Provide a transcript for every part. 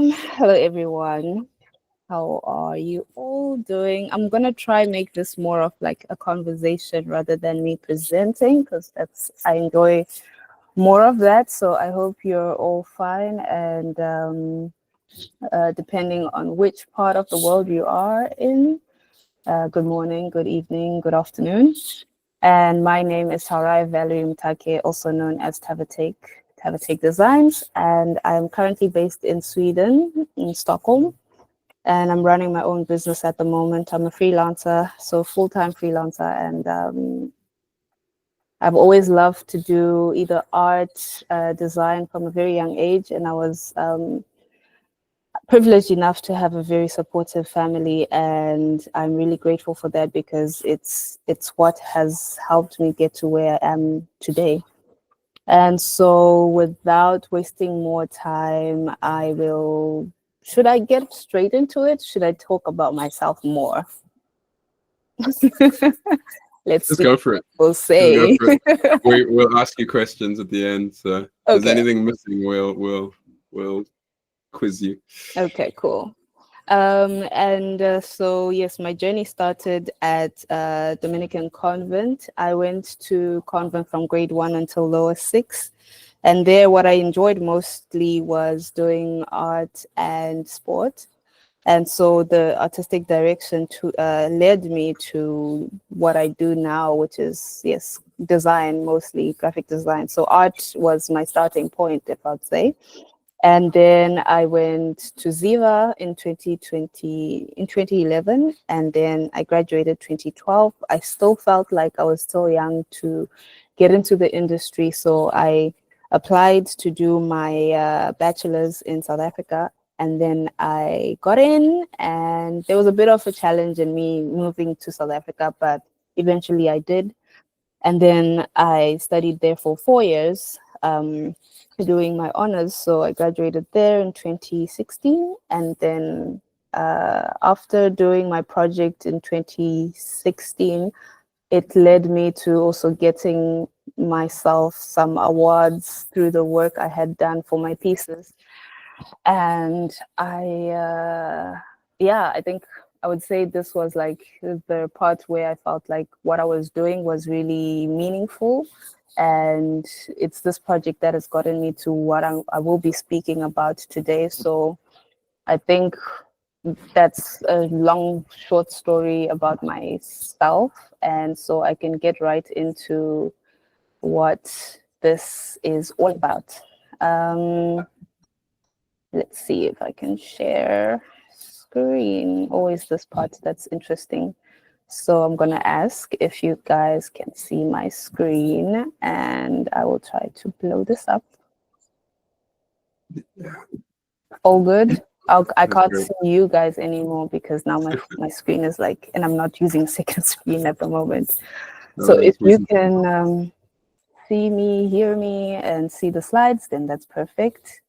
Hello everyone. How are you all doing? I'm gonna try make this more of like a conversation rather than me presenting, because I enjoy more of that. So I hope you're all fine, and depending on which part of the world you are in, good morning, good evening, good afternoon. And my name is Taurai Valerie Mtake, also known as Tavatake Designs, and I'm currently based in Sweden, in Stockholm, and I'm running my own business at the moment. I'm a freelancer, so full-time freelancer, and I've always loved to do either art, design from a very young age, and I was privileged enough to have a very supportive family, and I'm really grateful for that because it's what has helped me get to where I am today. And so without wasting more time, should I get straight into it? Should I talk about myself more? Let's Just go for it. We'll say. Go for it. We'll ask you questions at the end. So if there's anything missing, we'll quiz you. Okay, cool. So yes, my journey started at Dominican convent. I went to convent from grade 1 until lower 6. And there, what I enjoyed mostly was doing art and sport. And so the artistic direction led me to what I do now, which is, yes, design, mostly graphic design. So art was my starting point, if I'd say. And then I went to Ziva in 2011, and then I graduated 2012. I still felt like I was still young to get into the industry, so I applied to do my bachelor's in South Africa, and then I got in, and there was a bit of a challenge in me moving to South Africa, but eventually I did. And then I studied there for 4 years, doing my honors. So I graduated there in 2016. And then after doing my project in 2016, it led me to also getting myself some awards through the work I had done for my pieces. And I think I would say this was like the part where I felt like what I was doing was really meaningful. And it's this project that has gotten me to what I will be speaking about today. So I think that's a long, short story about myself. And so I can get right into what this is all about. Let's see if I can share screen. Always this part that's interesting. So I'm going to ask if you guys can see my screen, and I will try to blow this up. All good? I can't see you guys anymore because now my screen is like, and I'm not using second screen at the moment. So if you can see me, hear me, and see the slides, then that's perfect.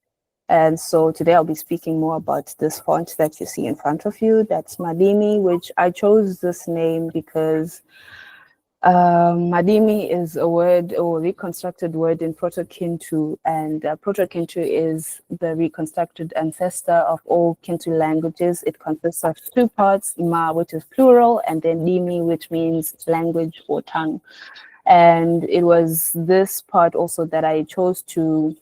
And so today I'll be speaking more about this font that you see in front of you. That's Madimi, which I chose this name because Madimi is a word or reconstructed word in Proto-Kintu, and Proto-Kintu is the reconstructed ancestor of all Kintu languages. It consists of two parts, Ma, which is plural, and then Dimi, which means language or tongue. And it was this part also that I chose to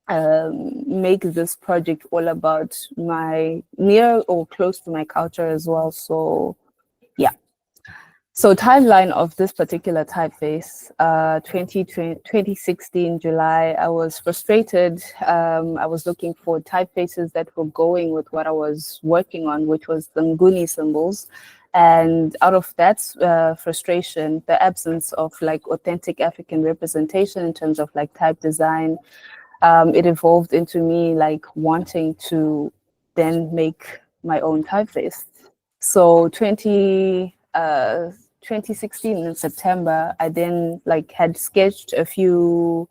make this project all about my near or close to my culture as well. So yeah. So timeline of this particular typeface, 2016 July, I was frustrated. I was looking for typefaces that were going with what I was working on, which was the Nguni symbols. And out of that frustration, the absence of like authentic African representation in terms of like type design, it evolved into me like wanting to then make my own typeface. So 2016 in September, I then like had sketched a few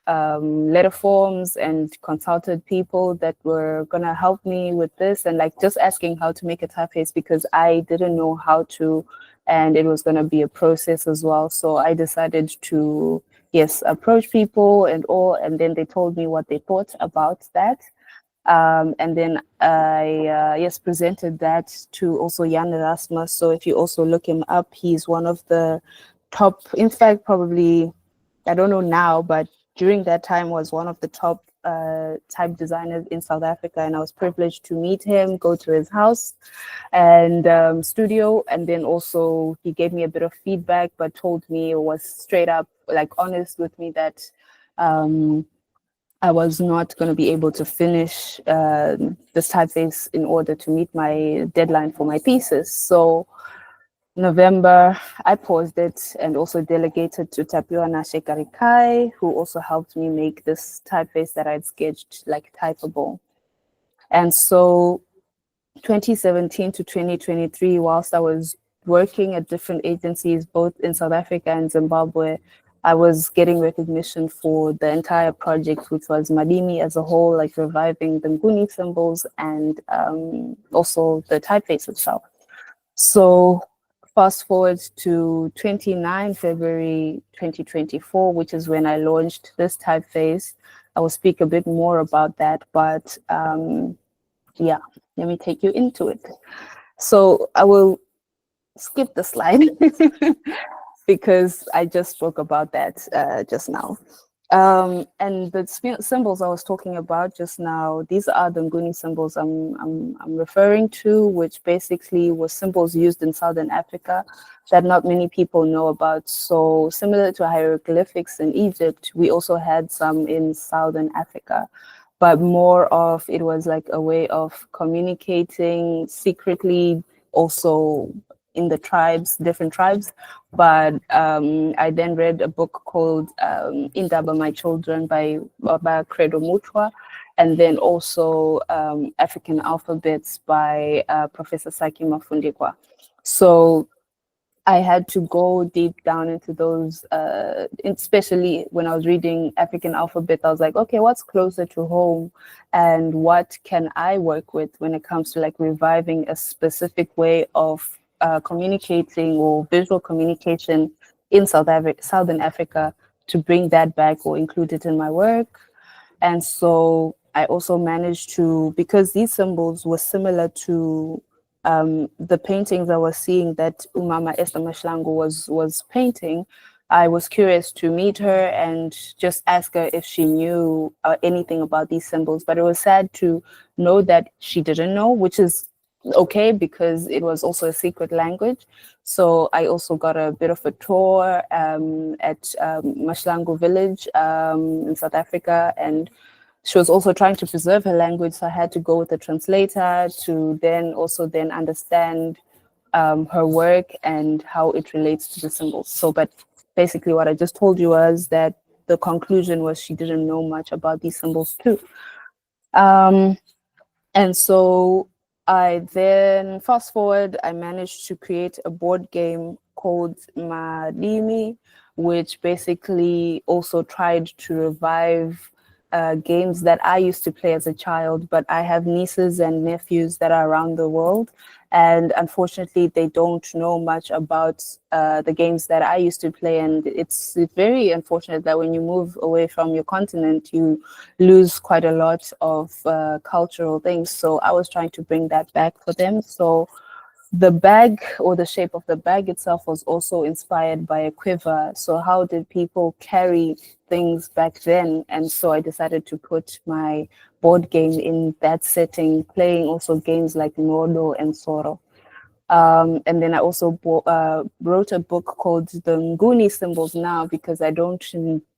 letter forms and consulted people that were gonna help me with this, and like just asking how to make a typeface because I didn't know how to, and it was gonna be a process as well. So I decided to approach people and all, and then they told me what they thought about that. And then I presented that to also Jan Erasmus. So if you also look him up, he's one of the top, in fact, probably, I don't know now, but during that time was one of the top type designers in South Africa. And I was privileged to meet him, go to his house and studio. And then also he gave me a bit of feedback, but told me, was straight up like honest with me that I was not going to be able to finish this typeface in order to meet my deadline for my thesis. So November, I paused it and also delegated to Tapiwana Shekarikai, who also helped me make this typeface that I'd sketched like typable. And so 2017 to 2023, whilst I was working at different agencies, both in South Africa and Zimbabwe, I was getting recognition for the entire project, which was Madimi as a whole, like reviving the Nguni symbols and also the typeface itself. So fast forward to 29 February 2024, which is when I launched this typeface. I will speak a bit more about that, but yeah, let me take you into it. So I will skip the slide because I just spoke about that just now. And the symbols I was talking about just now, these are the Nguni symbols I'm referring to, which basically were symbols used in Southern Africa that not many people know about. So similar to hieroglyphics in Egypt, we also had some in Southern Africa, but more of it was like a way of communicating secretly, also in the tribes, different tribes. But I then read a book called Indaba My Children by Baba Credo Mutwa, and then also African Alphabets by Professor Saki Mafundikwa. So I had to go deep down into those, especially when I was reading African Alphabet. I was like, okay, what's closer to home and what can I work with when it comes to like reviving a specific way of communicating or visual communication in Southern Africa to bring that back or include it in my work. And so I also managed to, because these symbols were similar to the paintings I was seeing that Umama Esther Mashlangu was painting, I was curious to meet her and just ask her if she knew anything about these symbols. But it was sad to know that she didn't know, which is okay because it was also a secret language. So I also got a bit of a tour at Mashlangu village in South Africa, and she was also trying to preserve her language, so I had to go with a translator to then understand her work and how it relates to the symbols. So, but basically what I just told you was that the conclusion was she didn't know much about these symbols too. And so I then, fast forward, I managed to create a board game called Madimi, which basically also tried to revive games that I used to play as a child, but I have nieces and nephews that are around the world. And unfortunately, they don't know much about the games that I used to play. And it's very unfortunate that when you move away from your continent, you lose quite a lot of cultural things. So I was trying to bring that back for them. So the bag, or the shape of the bag itself, was also inspired by a quiver. So how did people carry things back then? And so I decided to put my board game in that setting, playing also games like Nodo and Soro. And then I also wrote a book called The Nguni Symbols Now, because I don't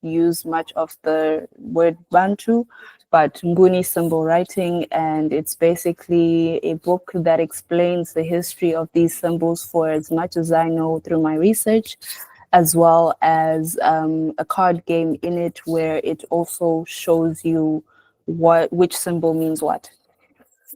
use much of the word Bantu, but Nguni symbol writing. And it's basically a book that explains the history of these symbols for as much as I know through my research, as well as a card game in it where it also shows you which symbol means what.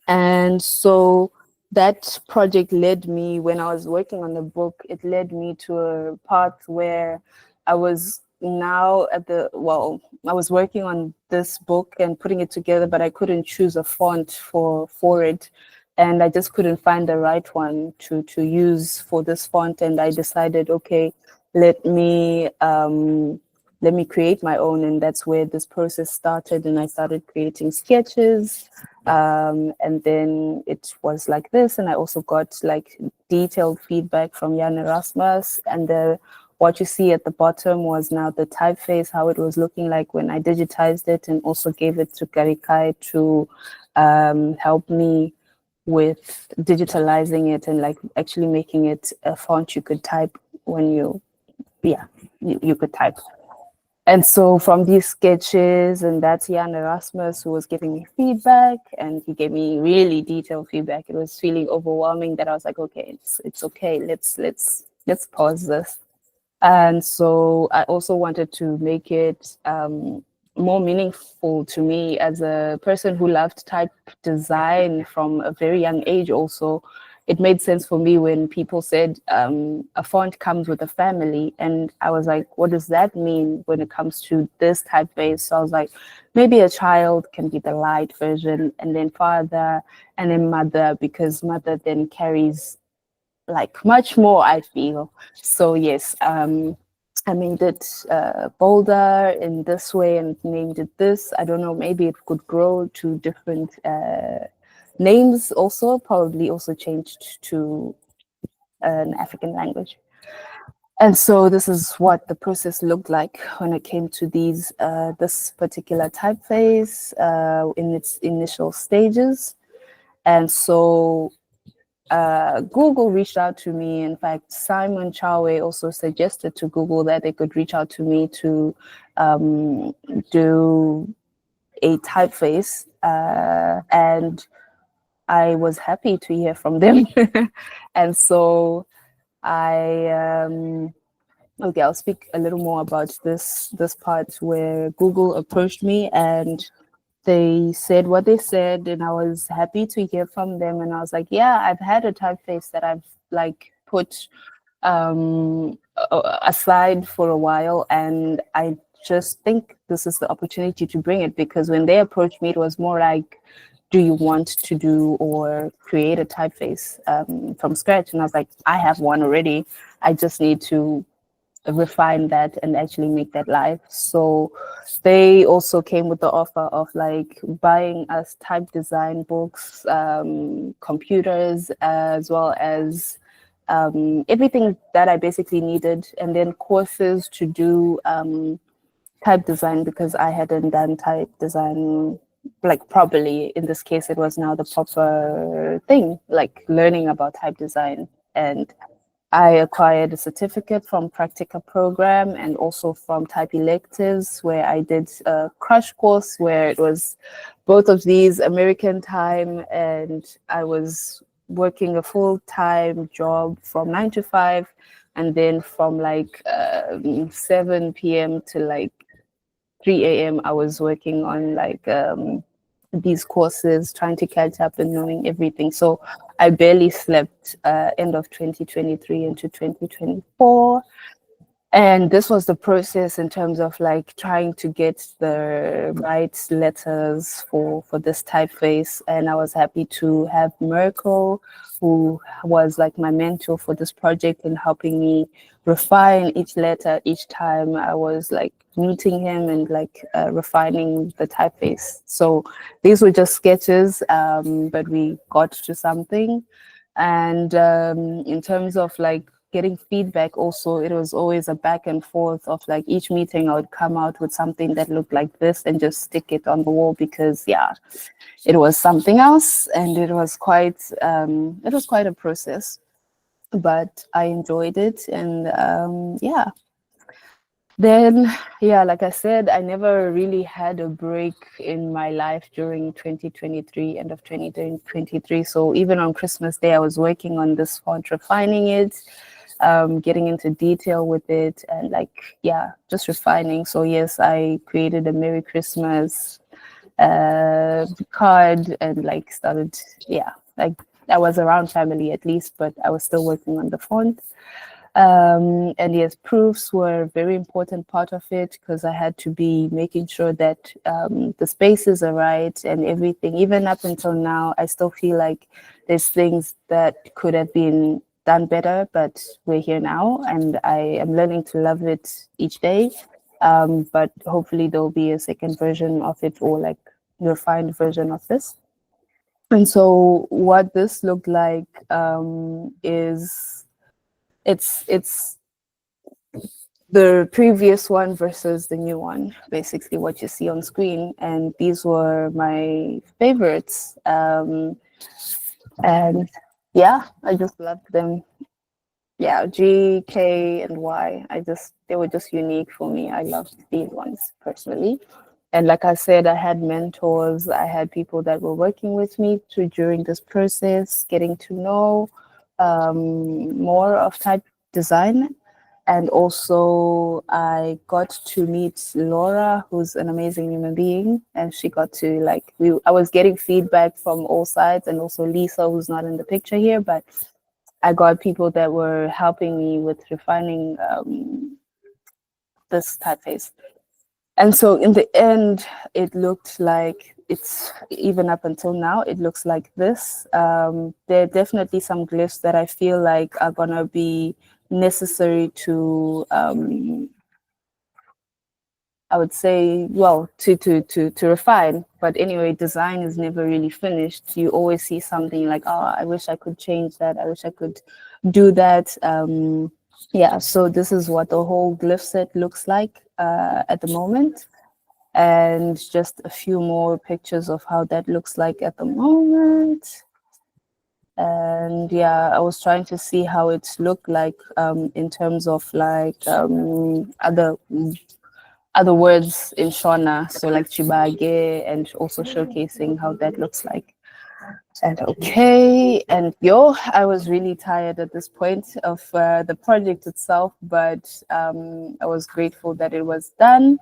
And so that project led me, when I was working on the book, it led me to a part where I was now I was working on this book and putting it together, but I couldn't choose a font for it. And I just couldn't find the right one to use for this font. And I decided, okay, let me let me create my own. And that's where this process started. And I started creating sketches. And then it was like this. And I also got like detailed feedback from Jan Erasmus. And what you see at the bottom was now the typeface, how it was looking like when I digitized it, and also gave it to Garikai to help me with digitalizing it and like actually making it a font you could type when you could type. And so from these sketches, and that's Jan Erasmus who was giving me feedback, and he gave me really detailed feedback. It was feeling overwhelming that I was like, okay, it's okay. Let's pause this. And so I also wanted to make it more meaningful to me as a person who loved type design from a very young age. Also, it made sense for me when people said a font comes with a family. And I was like, what does that mean when it comes to this typeface? So I was like, maybe a child can be the light version, and then father, and then mother, because mother then carries like much more, I feel. So yes, I made it bolder in this way and named it this. I don't know, maybe it could grow to different names also, probably also changed to an African language. And so this is what the process looked like when it came to these this particular typeface in its initial stages. And so Google reached out to me. In fact, Simon Chawe also suggested to Google that they could reach out to me to do a typeface, and I was happy to hear from them. And so okay, I'll speak a little more about this part where Google approached me and they said what they said, and I was happy to hear from them. And I was like, yeah, I've had a typeface that I've like put aside for a while, and I just think this is the opportunity to bring it, because when they approached me, it was more like, do you want to do or create a typeface from scratch? And I was like, I have one already. I just need to refine that and actually make that live. So they also came with the offer of like buying us type design books, computers, as well as everything that I basically needed, and then courses to do type design, because I hadn't done type design like properly. In this case, it was now the proper thing, like learning about type design. And I acquired a certificate from Practica program and also from Type Electives, where I did a crash course where it was both of these American time, and I was working a full-time job from 9 to 5, and then from like 7 p.m. to like 3 a.m. I was working on like these courses, trying to catch up and knowing everything. So I barely slept end of 2023 into 2024. And this was the process in terms of like trying to get the right letters for this typeface. And I was happy to have Merkel, who was like my mentor for this project and helping me refine each letter each time I was like meeting him and like refining the typeface. So these were just sketches, but we got to something. And in terms of like getting feedback also, it was always a back and forth of like each meeting I would come out with something that looked like this and just stick it on the wall, because yeah, it was something else, and it was quite a process, but I enjoyed it. And yeah, then yeah, like I said, I never really had a break in my life during 2023, end of 2023. So even on Christmas Day, I was working on this font, refining it, getting into detail with it, and like, yeah, just refining. So yes, I created a Merry Christmas card and like started, yeah, like I was around family at least, but I was still working on the font. And yes, proofs were a very important part of it, because I had to be making sure that the spaces are right and everything. Even up until now, I still feel like there's things that could have been done better, but we're here now, and I am learning to love it each day. But hopefully there'll be a second version of it, or like refined version of this. And so what this looked like is it's the previous one versus the new one, basically what you see on screen. And these were my favorites. And yeah, I just loved them. Yeah, G, K, and Y. They were just unique for me. I loved these ones personally. And like I said, I had mentors, I had people that were working with me during this process, getting to know more of type design. And also I got to meet Laura, who's an amazing human being. And she got to I was getting feedback from all sides, and also Lisa, who's not in the picture here, but I got people that were helping me with refining this typeface. And so in the end, it looked like it's, even up until now, it looks like this. There are definitely some glyphs that I feel like are gonna be necessary to, I would say, well, to refine. But anyway, design is never really finished. You always see something like, oh, I wish I could change that. I wish I could do that. Yeah, so this is what the whole glyph set looks like at the moment. And just a few more pictures of how that looks like at the moment. And yeah, I was trying to see how it looked like in terms of like other words in Shona, so like Chibage, and also showcasing how that looks like. And okay, and I was really tired at this point of the project itself, but I was grateful that it was done.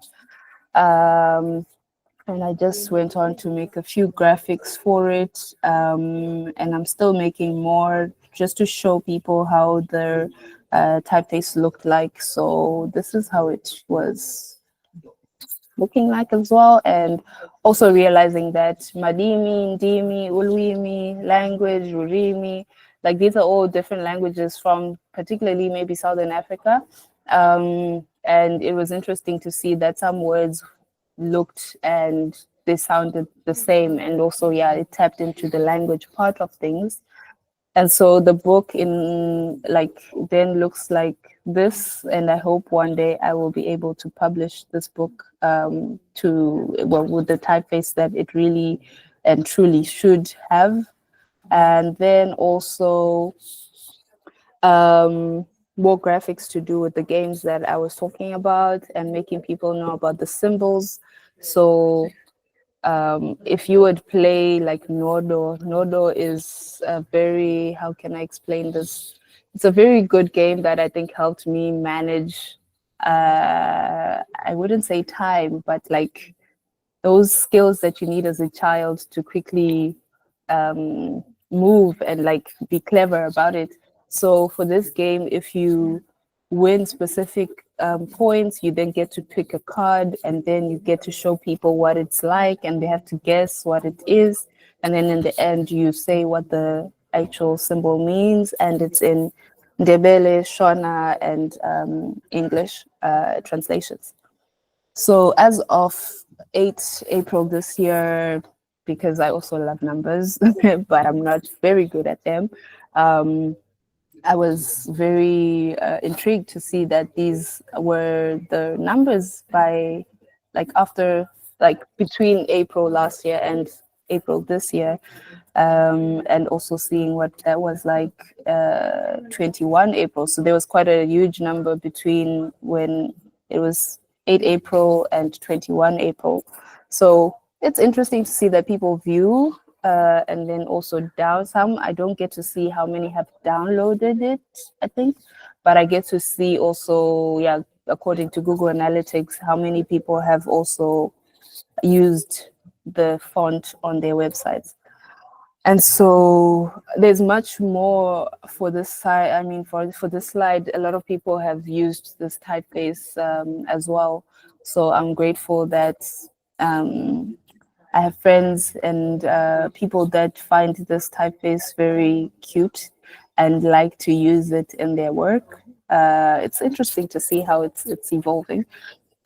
And I just went on to make a few graphics for it, and I'm still making more just to show people how their typeface looked like. So this is how it was looking like as well, and also realizing that Madimi, Ndimi, Ulwimi, language, Rurimi, like these are all different languages from particularly maybe Southern Africa. And it was interesting to see that some words looked and they sounded the same, and also it tapped into the language part of things. And so the book then looks like this, and I hope one day I will be able to publish this book with the typeface that it really and truly should have. And then also more graphics to do with the games that I was talking about, and making people know about the symbols. So if you would play like Nodo is a very, how can I explain this? It's a very good game that I think helped me manage, I wouldn't say time, but like those skills that you need as a child to quickly move and like be clever about it. So for this game, if you win specific points, you then get to pick a card, and then you get to show people what it's like, and they have to guess what it is. And then in the end, you say what the actual symbol means, and it's in Ndebele, Shona, and English translations. So as of 8 April this year, because I also love numbers, but I'm not very good at them, I was very intrigued to see that these were the numbers by between April last year and April this year, and also seeing what that was like 21 April. So there was quite a huge number between when it was 8 April and 21 April. So it's interesting to see that people view and then also down some. I don't get to see how many have downloaded it, I think, but I get to see also, according to Google Analytics, how many people have also used the font on their websites. And so there's much more for this side. I mean, for this slide, a lot of people have used this typeface as well. So I'm grateful that I have friends and people that find this typeface very cute and like to use it in their work. It's interesting to see how it's evolving.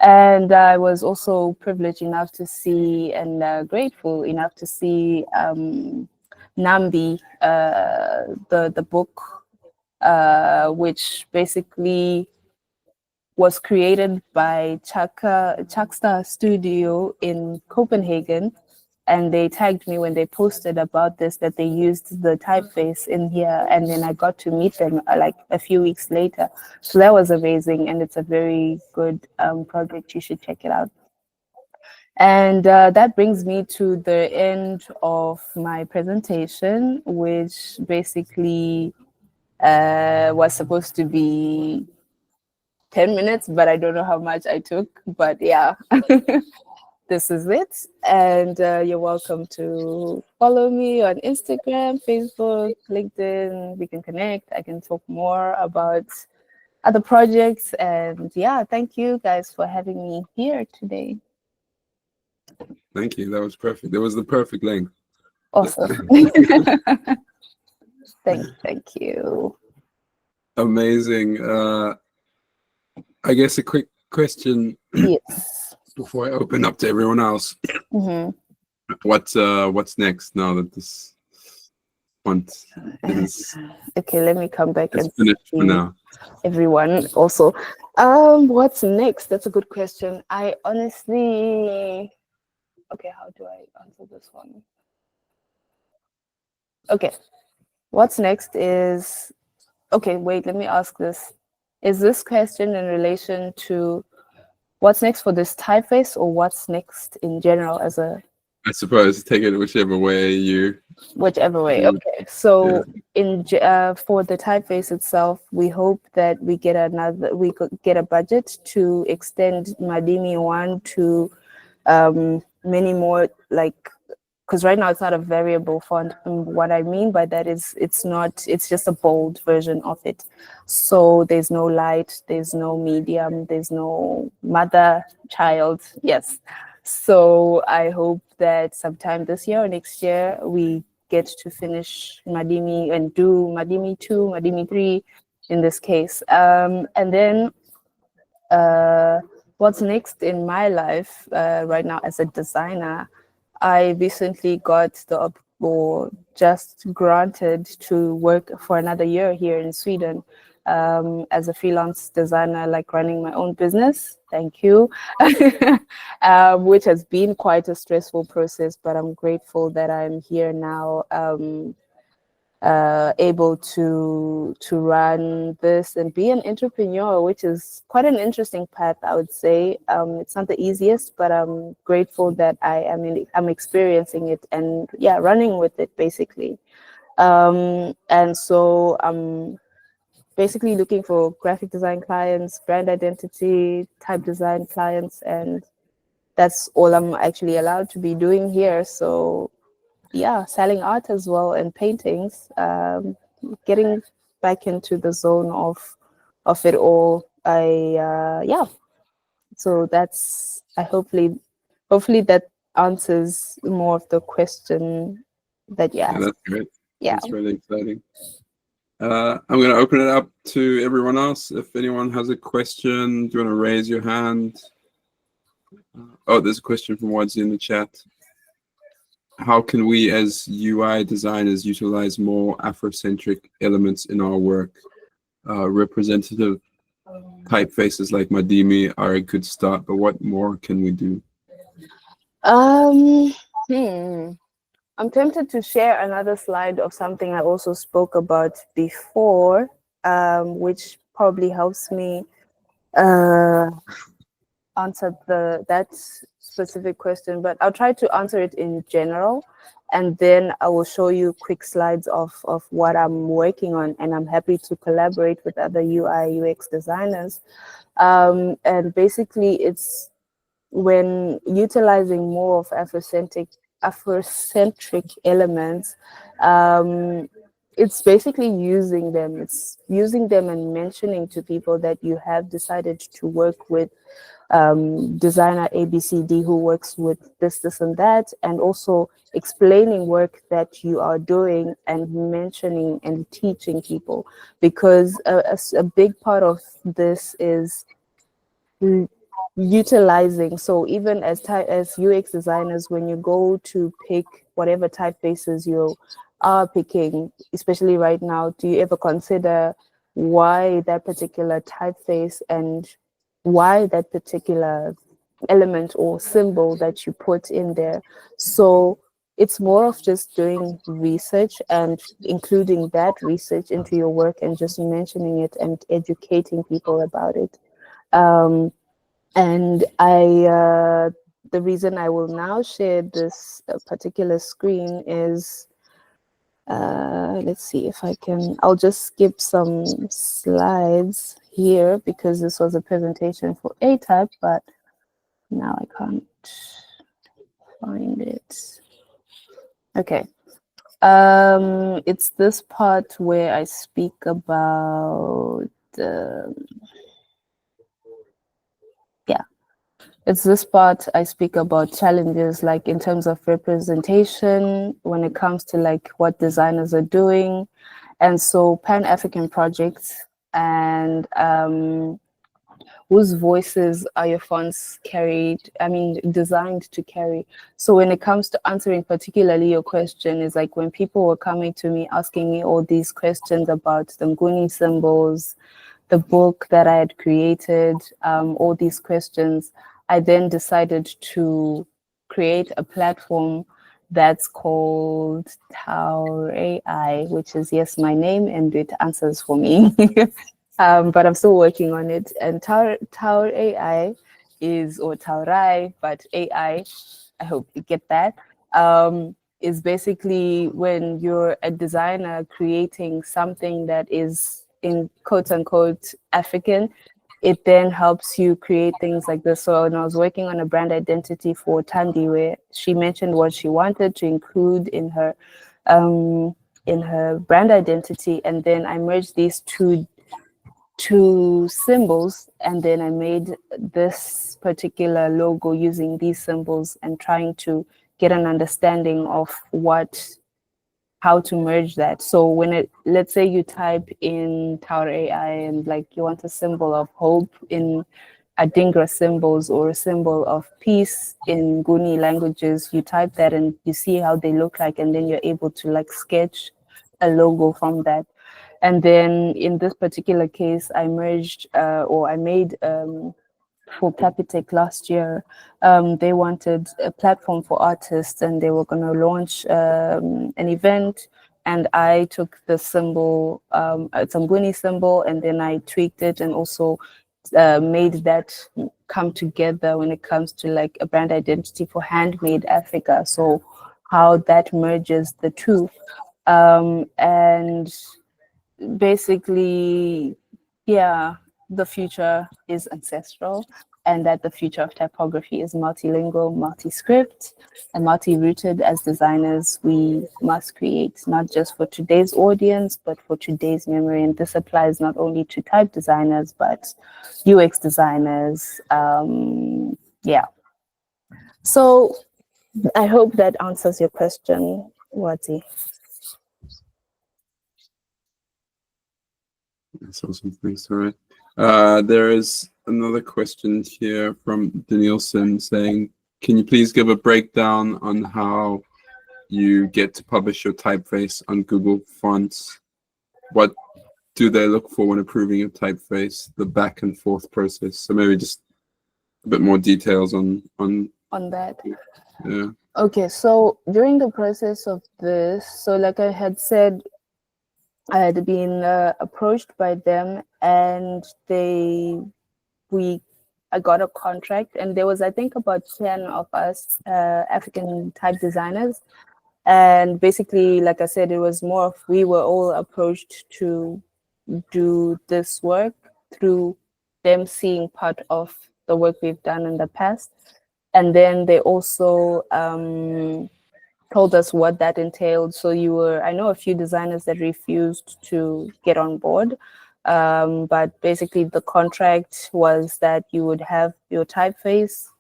And I was also privileged enough to see and grateful enough to see Nambi, the book, which basically was created by Chaksta Studio in Copenhagen. And they tagged me when they posted about this, that they used the typeface in here. And then I got to meet them like a few weeks later. So that was amazing. And it's a very good project. You should check it out. And that brings me to the end of my presentation, which basically was supposed to be 10 minutes, but I don't know how much I took. But yeah. This is it. And you're welcome to follow me on Instagram, Facebook, LinkedIn. We can connect. I can talk more about other projects. And yeah, thank you guys for having me here today. Thank you. That was perfect. That was the perfect length. Awesome. Thank you. Amazing. I guess a quick question. Yes. Before I open up to everyone else, what's next now that this font is okay? Let me come back and finished for now. Everyone also. What's next? That's a good question. I honestly, okay, how do I answer this one? Okay, what's next is, okay, wait, let me ask this. Is this question in relation to what's next for this typeface, or what's next in general as a... I suppose take it whichever way you... Whichever way, okay. So for the typeface itself, we hope that we get a budget to extend Madimi 1 to many more, like, because right now it's not a variable font. And what I mean by that is it's just a bold version of it. So there's no light, there's no medium, there's no mother, child. Yes. So I hope that sometime this year or next year, we get to finish Madimi and do Madimi 2, Madimi 3 in this case. And then what's next in my life right now as a designer, I recently got just granted to work for another year here in Sweden as a freelance designer, like running my own business. Thank you. Which has been quite a stressful process, but I'm grateful that I'm here now, able to run this and be an entrepreneur, which is quite an interesting path, I would say. It's not the easiest, but I'm grateful that I'm experiencing it and running with it basically. And so I'm basically looking for graphic design clients, brand identity, type design clients, and that's all I'm actually allowed to be doing here. So yeah, selling art as well and paintings, getting back into the zone of it all. So that's, hopefully that answers more of the question that you asked. Yeah, that's great. Yeah, that's really exciting. I'm going to open it up to everyone else. If anyone has a question, do you want to raise your hand? Oh, there's a question from Wadzi in the chat. How can we as UI designers utilize more Afrocentric elements in our work? Representative typefaces like Madimi are a good start, but what more can we do? I'm tempted to share another slide of something I also spoke about before, which probably helps me answer that specific question, but I'll try to answer it in general, and then I will show you quick slides of what I'm working on, and I'm happy to collaborate with other UI UX designers. And basically it's when utilizing more of Afrocentric elements, it's basically using them. It's using them and mentioning to people that you have decided to work with designer ABCD who works with this and that, and also explaining work that you are doing and mentioning and teaching people, because a big part of this is utilizing. So even as UX designers, when you go to pick whatever typefaces you are picking, especially right now, do you ever consider why that particular typeface and why that particular element or symbol that you put in there? So it's more of just doing research and including that research into your work and just mentioning it and educating people about it. And the reason I will now share this particular screen is, let's see if I can, I'll just skip some slides here because this was a presentation for A-type, but now I can't find it. Okay. It's this part where I speak about, it's this part I speak about challenges, like in terms of representation, when it comes to like what designers are doing. And so Pan-African projects and whose voices are your fonts designed to carry. So when it comes to answering particularly your question, is like when people were coming to me, asking me all these questions about the Nguni symbols, the book that I had created, all these questions, I then decided to create a platform that's called Taurai, which is, yes, my name, and it answers for me. But I'm still working on it. And Taurai is, or Taurai, but AI, I hope you get that, is basically when you're a designer creating something that is in quote unquote African, it then helps you create things like this. So when I was working on a brand identity for Tandi, where she mentioned what she wanted to include in her brand identity, and then I merged these two symbols, and then I made this particular logo using these symbols and trying to get an understanding of how to merge that. So when let's say you type in Tower AI and like you want a symbol of hope in Adingra symbols or a symbol of peace in Guni languages, you type that and you see how they look like, and then you're able to like sketch a logo from that. And then in this particular case, I merged I made for Capitec last year. They wanted a platform for artists and they were going to launch an event. And I took the symbol, it's a Nguni symbol, and then I tweaked it and also made that come together when it comes to like a brand identity for Handmade Africa. So how that merges the two. And basically, yeah, the future is ancestral, and that the future of typography is multilingual, multi-script, and multi-rooted. As designers, we must create not just for today's audience, but for today's memory. And this applies not only to type designers, but UX designers. Yeah. So I hope that answers your question, Wati. That's awesome. Thanks, Taurai. There is another question here from Danielson saying, can you please give a breakdown on how you get to publish your typeface on Google Fonts? What do they look for when approving your typeface, the back and forth process? So maybe just a bit more details on that. Yeah. Okay, so during the process of this, so like I had said, I had been approached by them, and I got a contract, and there was, I think, about 10 of us African type designers. And basically, like I said, it was more of, we were all approached to do this work through them seeing part of the work we've done in the past. And then they also told us what that entailed. So I know a few designers that refused to get on board. But basically the contract was that you would have your typeface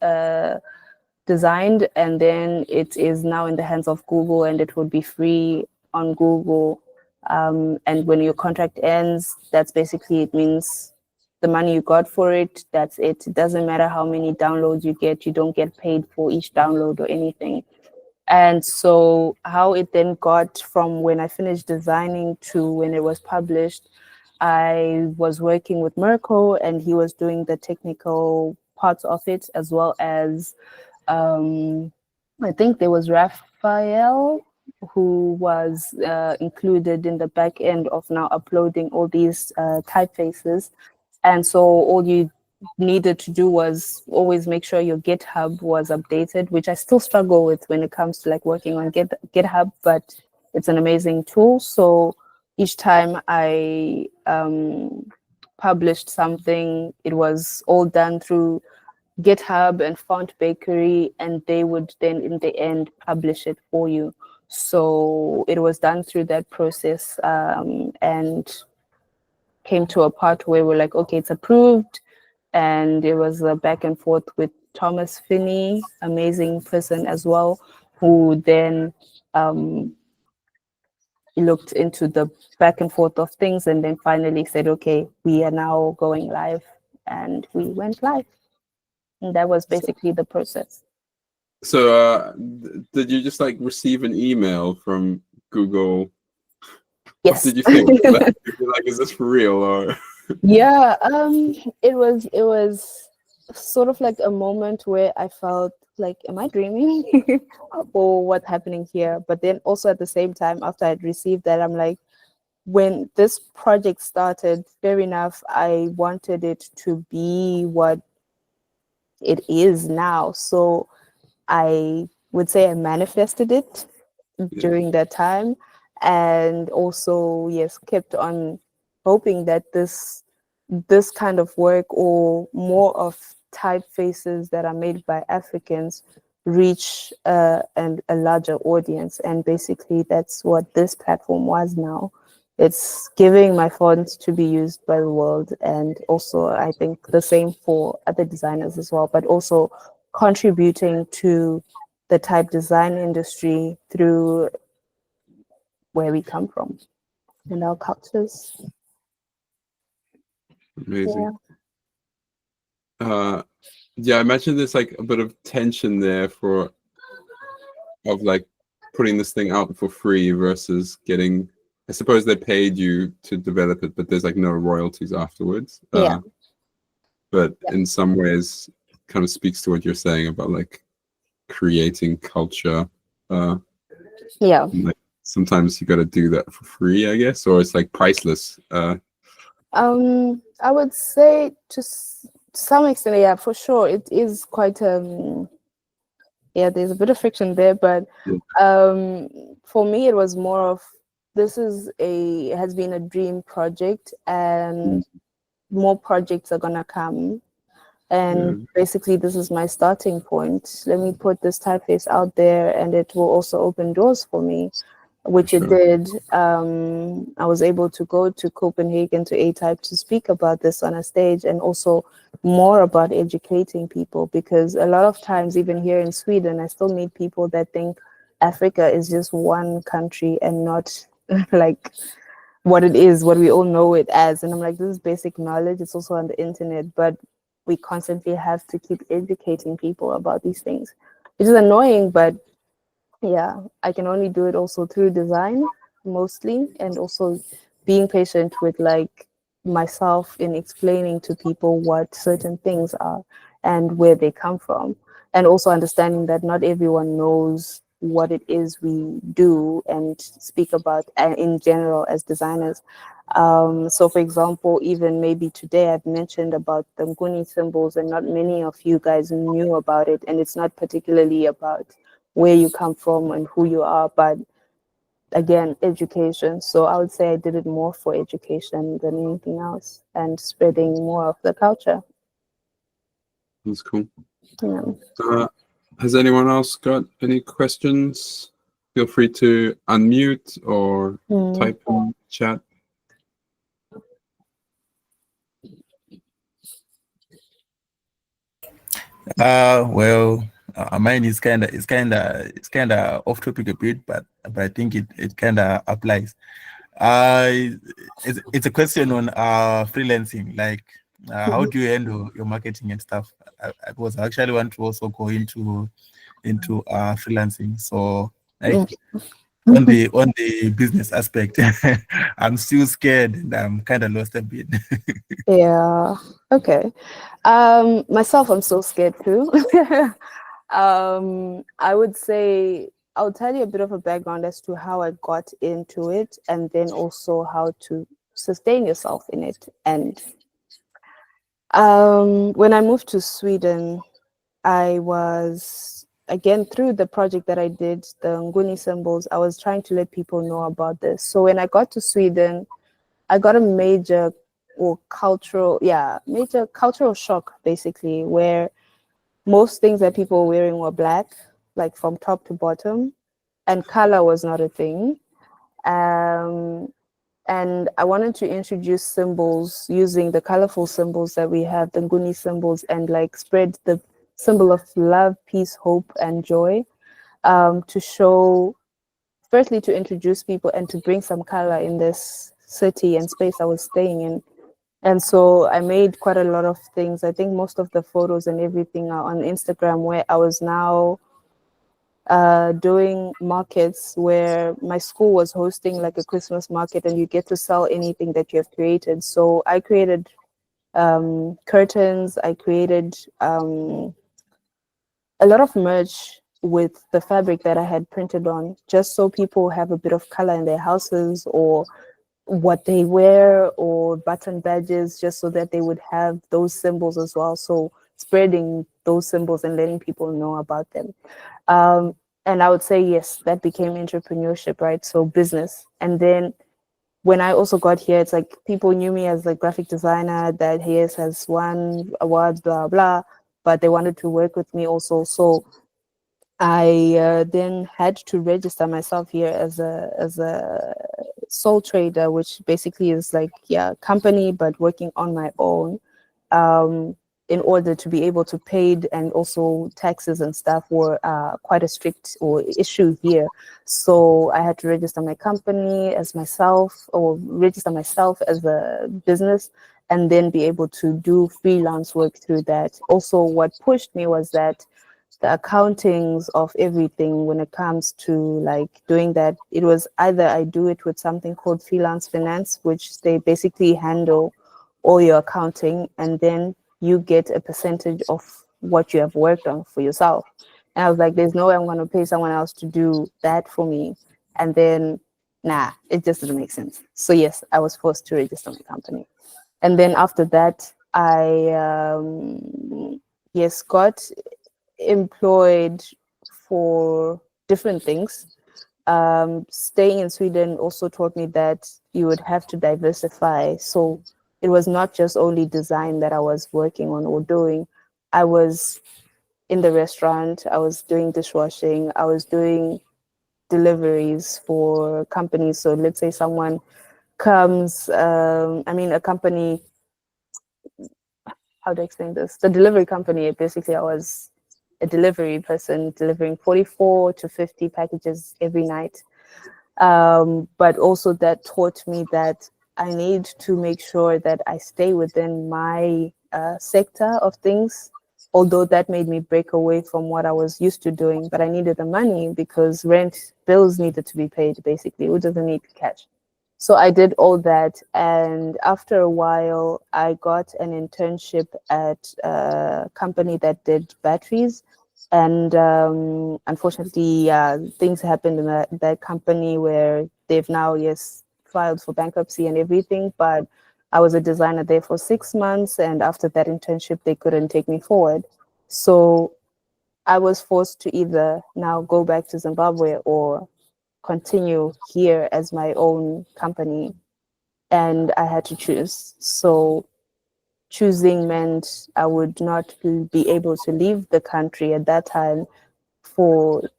designed, and then it is now in the hands of Google, and it would be free on Google. And when your contract ends, that's basically, it means the money you got for it, that's it. It doesn't matter how many downloads you get. You don't get paid for each download or anything. And so how it then got from when I finished designing to when it was published, I was working with Mirko, and he was doing the technical parts of it, as well as I think there was Raphael, who was included in the back end of now uploading all these typefaces. And so all you needed to do was always make sure your GitHub was updated, which I still struggle with when it comes to like working on GitHub, but it's an amazing tool. So each time I published something, it was all done through GitHub and Font Bakery, and they would then in the end publish it for you. So it was done through that process, and came to a part where we're like, okay, it's approved. And it was a back and forth with Thomas Finney, amazing person as well, who then looked into the back and forth of things and then finally said, okay, we are now going live. And we went live. And that was basically the process. So did you just like receive an email from Google? Yes. What did you think? Like, is this for real or? Yeah, it was sort of like a moment where I felt like, am I dreaming or what's happening here? But then also at the same time, after I'd received that, I'm like, when this project started, fair enough, I wanted it to be what it is now. So I would say I manifested it during that time, and also, yes, kept on hoping that this kind of work, or more of typefaces that are made by Africans, reach a larger audience. And basically that's what this platform was now. It's giving my fonts to be used by the world, and also I think the same for other designers as well, but also contributing to the type design industry through where we come from and our cultures. Amazing. Yeah, I imagine there's like a bit of tension there of like putting this thing out for free versus getting, I suppose they paid you to develop it, but there's like no royalties afterwards. But in some ways it kind of speaks to what you're saying about like creating culture. Like sometimes you got to do that for free, I guess, or it's like priceless. I would say to some extent, yeah, for sure, it is quite yeah, there's a bit of friction there, but for me it was more of, this has been a dream project, and more projects are gonna come, and basically this is my starting point. Let me put this typeface out there, and it will also open doors for me, which it did. I was able to go to Copenhagen to A-Type to speak about this on a stage, and also more about educating people, because a lot of times, even here in Sweden, I still meet people that think Africa is just one country and not like what it is, what we all know it as. And I'm like, this is basic knowledge. It's also on the internet, but we constantly have to keep educating people about these things, which is annoying, but yeah, I can only do it also through design mostly, and also being patient with like myself in explaining to people what certain things are and where they come from, and also understanding that not everyone knows what it is we do and speak about in general as designers. So for example, even maybe today I've mentioned about the Nguni symbols, and not many of you guys knew about it, and it's not particularly about where you come from and who you are, but again, education. So I would say I did it more for education than anything else, and spreading more of the culture. That's cool. Yeah. Has anyone else got any questions? Feel free to unmute or type in chat. Well, mine is kind of off topic a bit, but I think it kind of applies. It's a question on freelancing. Like, How do you handle your marketing and stuff? Because I actually want to also go into freelancing. So like on the business aspect, I'm still scared and I'm kind of lost a bit. Yeah. Okay. Myself, I'm so scared too. I would say I'll tell you a bit of a background as to how I got into it, and then also how to sustain yourself in it. And when I moved to Sweden, I was again through the project that I did, the Nguni symbols. I was trying to let people know about this. So when I got to Sweden, I got a major major cultural shock basically, where most things that people were wearing were black, like from top to bottom, and color was not a thing. Um, and I wanted to introduce symbols using the colorful symbols that we have, the Nguni symbols, and like spread the symbol of love, peace, hope, and joy, to show, firstly, to introduce people and to bring some color in this city and space I was staying in. And so I made quite a lot of things. I think most of the photos and everything are on Instagram, where I was now doing markets where my school was hosting like a Christmas market, and you get to sell anything that you have created. So I created curtains, I created a lot of merch with the fabric that I had printed on, just so people have a bit of color in their houses, or what they wear, or button badges, just so that they would have those symbols as well. So spreading those symbols and letting people know about them. And I would say, yes, that became entrepreneurship, right? So business. And then when I also got here, it's like people knew me as a graphic designer that has won awards, blah, blah, but they wanted to work with me also. So I then had to register myself here as a sole trader, which basically is like, company, but working on my own, in order to be able to pay, and also taxes and stuff were quite a strict or issue here. So I had to register my company as myself, or register myself as a business, and then be able to do freelance work through that. Also, what pushed me was that the accountings of everything, when it comes to like doing that, it was either I do it with something called freelance finance, which they basically handle all your accounting, and then you get a percentage of what you have worked on for yourself. And I was like, there's no way I'm going to pay someone else to do that for me. And then, nah, it just didn't make sense. So yes, I was forced to register my company. And then after that, I got employed for different things. Staying in Sweden also taught me that you would have to diversify. So it was not just only design that I was working on or doing. I was in the restaurant, I was doing dishwashing, I was doing deliveries for companies. So let's say someone comes, a company, how to explain this? The delivery company, basically, I was a delivery person delivering 44 to 50 packages every night. But also that taught me that I need to make sure that I stay within my sector of things, although that made me break away from what I was used to doing. But I needed the money because rent, bills needed to be paid, basically. Who doesn't need cash? So I did all that. And after a while, I got an internship at a company that did batteries. And unfortunately, things happened in that company where they've now, yes, filed for bankruptcy and everything. But I was a designer there for 6 months. And after that internship, they couldn't take me forward. So I was forced to either now go back to Zimbabwe or continue here as my own company, and I had to choose. So choosing meant I would not be able to leave the country at that time for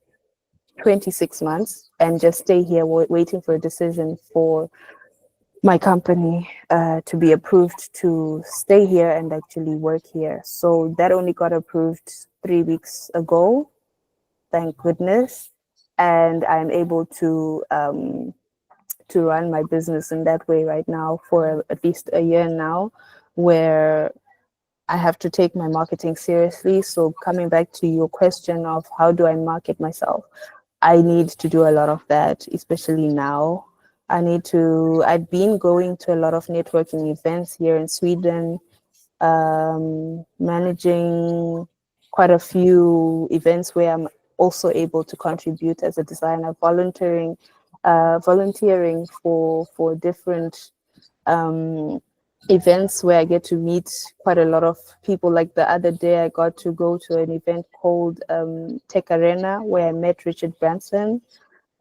26 months and just stay here waiting for a decision for my company to be approved to stay here and actually work here. So that only got approved 3 weeks ago, thank goodness. And I'm able to run my business in that way right now for at least a year now. where I have to take my marketing seriously. So coming back to your question of how do I market myself, I need to do a lot of that, especially now. I've been going to a lot of networking events here in Sweden, managing quite a few events where I'm also able to contribute as a designer, volunteering for different events where I get to meet quite a lot of people. Like the other day, I got to go to an event called Tech Arena where I met Richard Branson,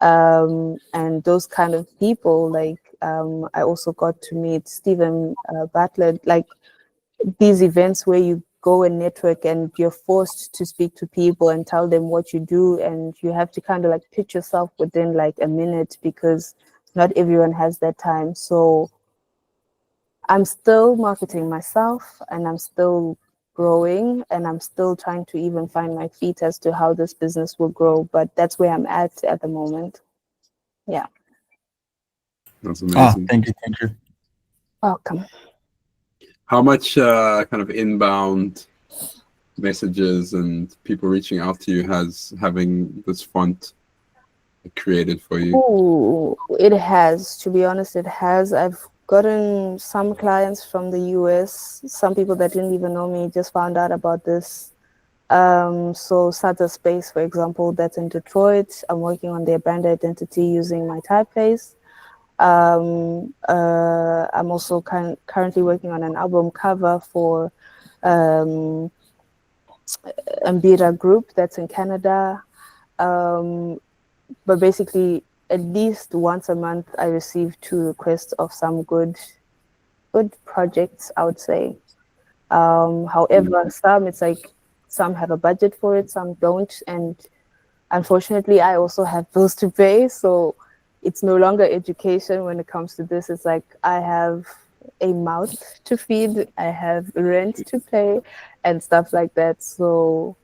and those kind of people. Like I also got to meet Stephen Butler. Like these events where you go and network and you're forced to speak to people and tell them what you do, and you have to kind of like pitch yourself within like a minute because not everyone has that time. So I'm still marketing myself and I'm still growing and I'm still trying to even find my feet as to how this business will grow, but that's where I'm at the moment. Yeah. That's amazing. Thank you. Welcome. How much kind of inbound messages and people reaching out to you has having this font created for you? Ooh, it has, to be honest, it has. I've gotten some clients from the US, some people that didn't even know me just found out about this. So Sutter Space, for example, that's in Detroit. I'm working on their brand identity using my typeface. I'm also currently working on an album cover for Ambira Group that's in Canada. But basically, at least once a month, I receive 2 requests of some good projects, I would say. However, some have a budget for it, some don't, and unfortunately, I also have bills to pay, so it's no longer education when it comes to this. It's like I have a mouth to feed, I have rent to pay, and stuff like that. So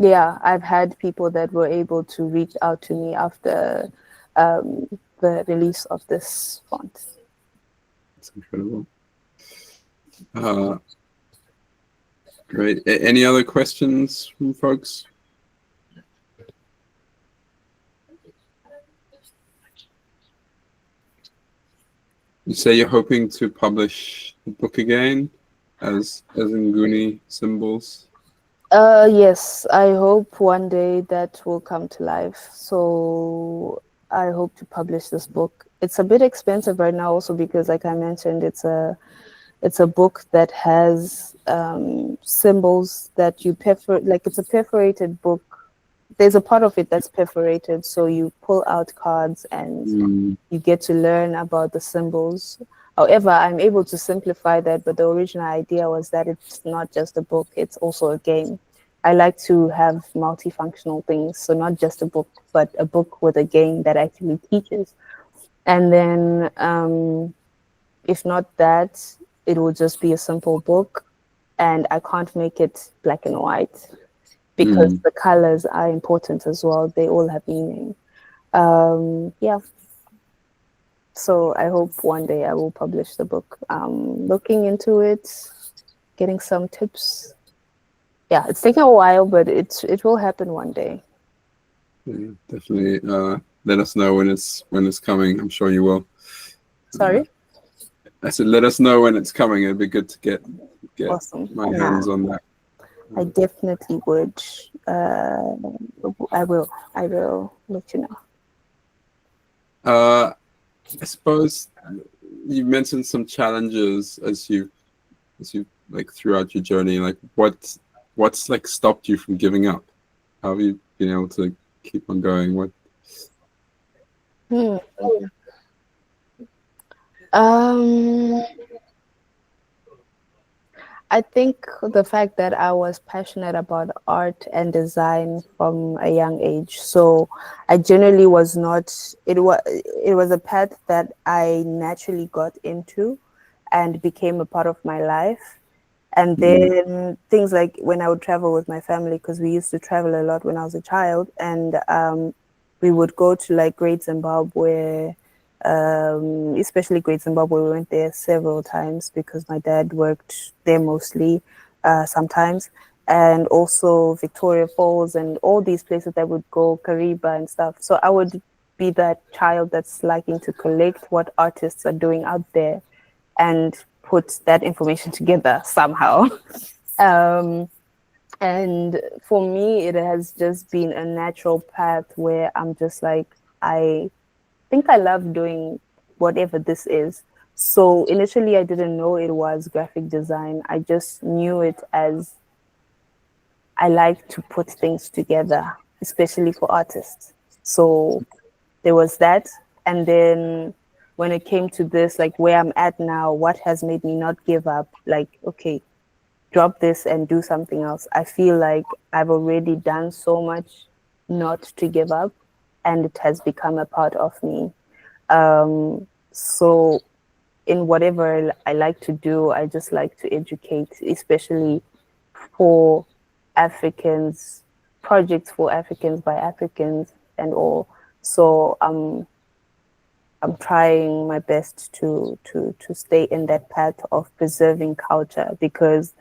yeah, I've had people that were able to reach out to me after the release of this font. It's incredible. Great. Any other questions from folks? You say you're hoping to publish the book again as Nguni symbols? Yes, I hope one day that will come to life. So I hope to publish this book. It's a bit expensive right now also because, like I mentioned, it's a book that has symbols that you perforate, like it's a perforated book. There's a part of it that's perforated, so you pull out cards and you get to learn about the symbols. However, I'm able to simplify that, but the original idea was that it's not just a book, it's also a game. I like to have multifunctional things, so not just a book, but a book with a game that actually teaches. And then if not that, it will just be a simple book, and I can't make it black and white because the colors are important as well. They all have meaning. Yeah. So I hope one day I will publish the book. Looking into it, getting some tips. Yeah, it's taking a while, but it will happen one day. Yeah, definitely. Let us know when it's coming. I'm sure you will. Sorry? I said, let us know when it's coming. It'd be good to get Awesome. my hands on that. I definitely would. I will let you know. I suppose you mentioned some challenges as you like throughout your journey. Like what's like stopped you from giving up? How have you been able to keep on going? What? I think the fact that I was passionate about art and design from a young age. So I generally was not, it was a path that I naturally got into and became a part of my life. And then things like when I would travel with my family, because we used to travel a lot when I was a child, and we would go to like Great Zimbabwe, especially Great Zimbabwe. We went there several times because my dad worked there mostly sometimes. And also Victoria Falls and all these places that would go, Kariba and stuff. So I would be that child that's liking to collect what artists are doing out there and put that information together somehow. And for me, it has just been a natural path where I'm just like, I think I love doing whatever this is. So initially, I didn't know it was graphic design. I just knew it as I like to put things together, especially for artists. So there was that. And then when it came to this, like where I'm at now, what has made me not give up? Like, okay, drop this and do something else. I feel like I've already done so much not to give up, and it has become a part of me. So in whatever I like to do, I just like to educate, especially for Africans, projects for Africans by Africans and all. So I'm trying my best to stay in that path of preserving culture, because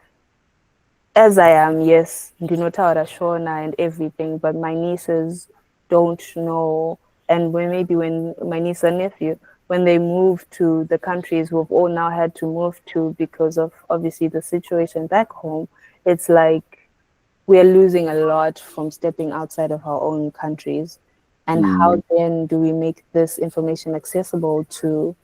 as I am, yes, Taurai Shona and everything, but my nieces don't know. And when my niece and nephew, when they move to the countries we've all now had to move to because of obviously the situation back home, it's like we're losing a lot from stepping outside of our own countries. And how then do we make this information accessible to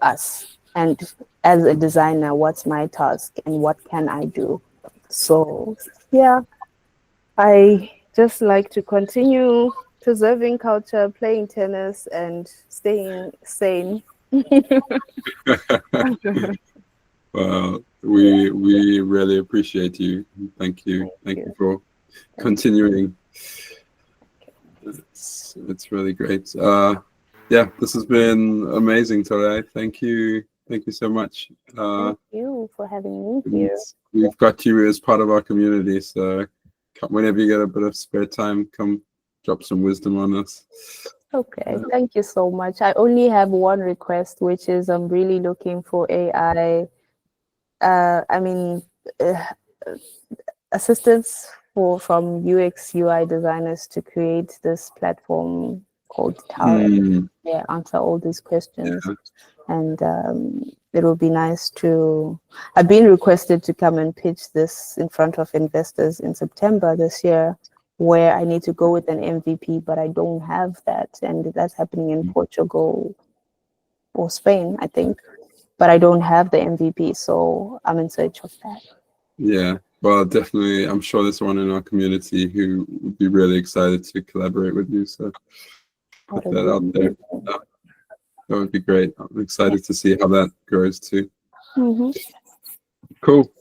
us? And as a designer, what's my task and what can I do? So yeah, I just like to continue preserving culture, playing tennis, and staying sane. Well, we really appreciate you. Thank you for continuing. It's really great. Yeah, this has been amazing, Taurai. Thank you so much. Thank you for having me here. We've got you as part of our community, so whenever you get a bit of spare time, come drop some wisdom on us. Okay, thank you so much. I only have one request, which is I'm really looking for AI. Assistance from UX UI designers to create this platform called Taurai. Yeah, answer all these questions. Yeah. And it will be nice to. I've been requested to come and pitch this in front of investors in September this year, where I need to go with an MVP, but I don't have that, and that's happening in Portugal or Spain, I think. But I don't have the MVP, so I'm in search of that. Yeah, well, definitely. I'm sure there's one in our community who would be really excited to collaborate with you. So put that out there. That would be great. I'm excited to see how that grows too. Cool.